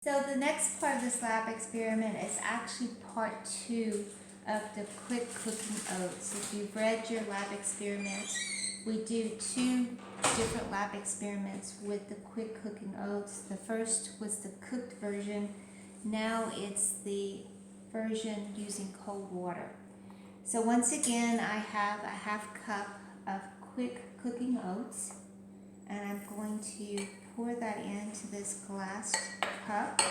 So the next part of this lab experiment is actually part 2 of the quick cooking oats. If you've read your lab experiment, we do 2 different lab experiments with the quick cooking oats. The first was the cooked version. Now it's the version using cold water. So once again, I have a half cup of quick cooking oats, and I'm going to pour that into this glass cup,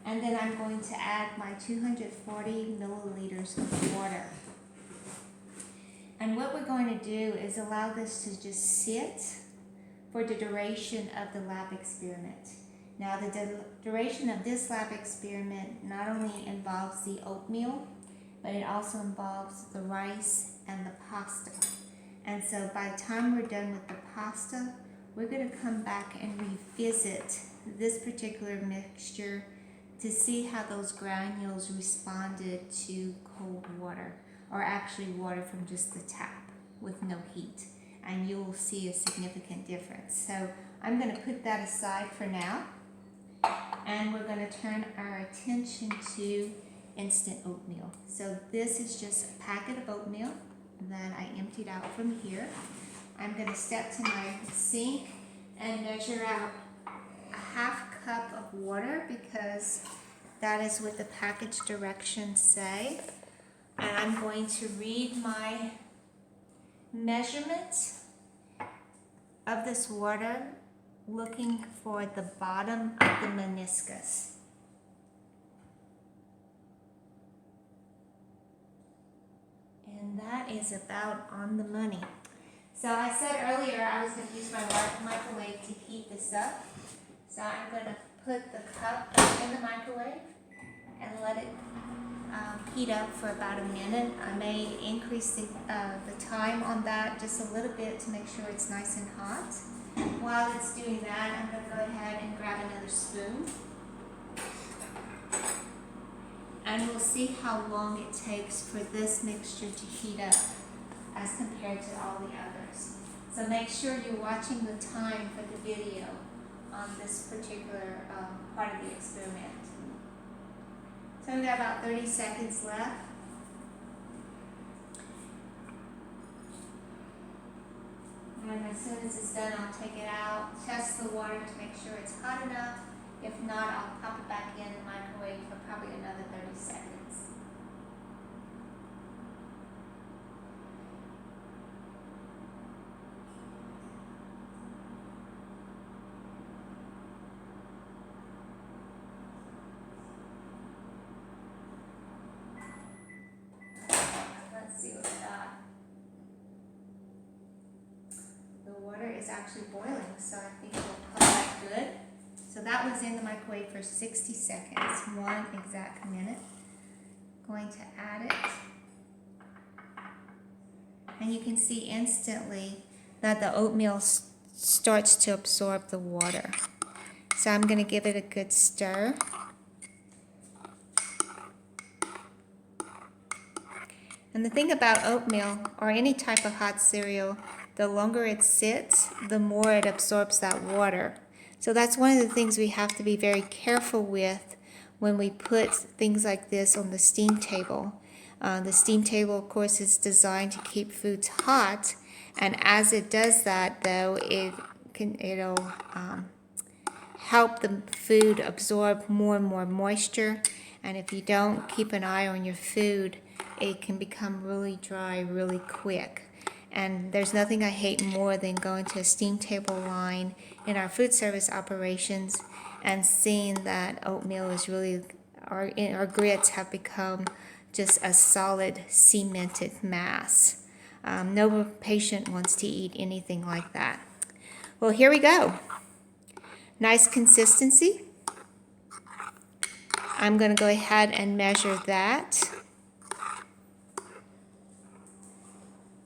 and then I'm going to add my 240 milliliters of water. And what we're going to do is allow this to just sit for the duration of the lab experiment. Now the duration of this lab experiment not only involves the oatmeal, but it also involves the rice and the pasta. And so by the time we're done with the pasta, we're going to come back and revisit this particular mixture to see how those granules responded to cold water, or actually water from just the tap with no heat. And you will see a significant difference. So I'm going to put that aside for now, and we're going to turn our attention to instant oatmeal. So this is just a packet of oatmeal that I emptied out from here. I'm going to step to my sink and measure out a half cup of water, because that is what the package directions say. And I'm going to read my measurement of this water, looking for the bottom of the meniscus. And that is about on the money. So I said earlier I was going to use my microwave to heat this up. So I'm going to put the cup in the microwave and let it heat up for about a minute. I may increase the time on that just a little bit to make sure it's nice and hot. While it's doing that, I'm going to go ahead and grab another spoon. And we'll see how long it takes for this mixture to heat up as compared to all the others. So make sure you're watching the time for the video on this particular part of the experiment. So we've got about 30 seconds left. And as soon as it's done, I'll take it out, test the water to make sure it's hot enough. If not, I'll pop it back in the microwave for probably another 30 seconds. Let's see what we got. The water is actually boiling, so I think it'll come back good. So that was in the microwave for 60 seconds, 1 exact minute. Going to add it. And you can see instantly that the oatmeal starts to absorb the water. So I'm going to give it a good stir. And the thing about oatmeal, or any type of hot cereal, the longer it sits, the more it absorbs that water. So that's one of the things we have to be very careful with when we put things like this on the steam table. The steam table, of course, is designed to keep foods hot, and as it does that, though, it'll help the food absorb more and more moisture. And if you don't keep an eye on your food, it can become really dry really quick. And there's nothing I hate more than going to a steam table line in our food service operations and seeing that oatmeal is really, our grits have become just a solid cemented mass. No patient wants to eat anything like that. Well, here we go. Nice consistency. I'm going to go ahead and measure that.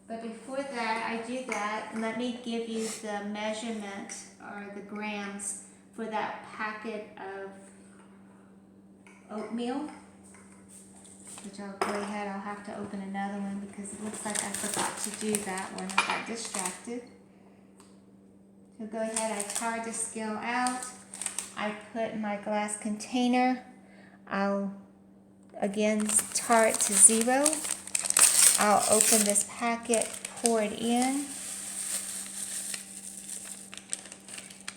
But before that, I do that, let me give you the measurement, or the grams, for that packet of oatmeal. Which I'll go ahead, I'll have to open another one because it looks like I forgot to do that when I got distracted. So go ahead, I tard the scale out. I put my glass container. I'll again tar it to 0. I'll open this packet, pour it in,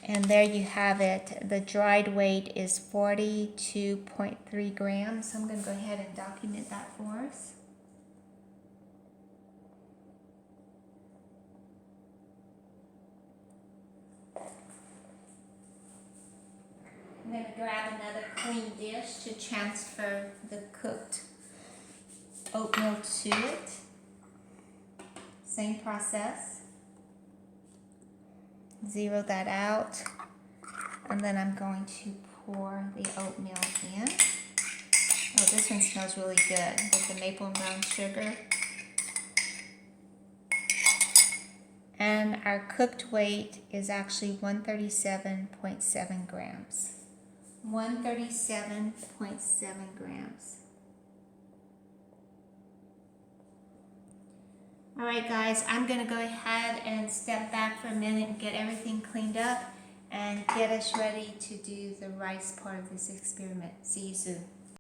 and there you have it. The dried weight is 42.3 grams. So I'm going to go ahead and document that for us. I'm going to grab another clean dish to transfer the cooked oatmeal to it. Same process. 0 that out. And then I'm going to pour the oatmeal in. Oh, this one smells really good with the maple and brown sugar. And our cooked weight is actually 137.7 grams. 137.7 grams. Alright guys, I'm going to go ahead and step back for a minute and get everything cleaned up and get us ready to do the rice part of this experiment. See you soon.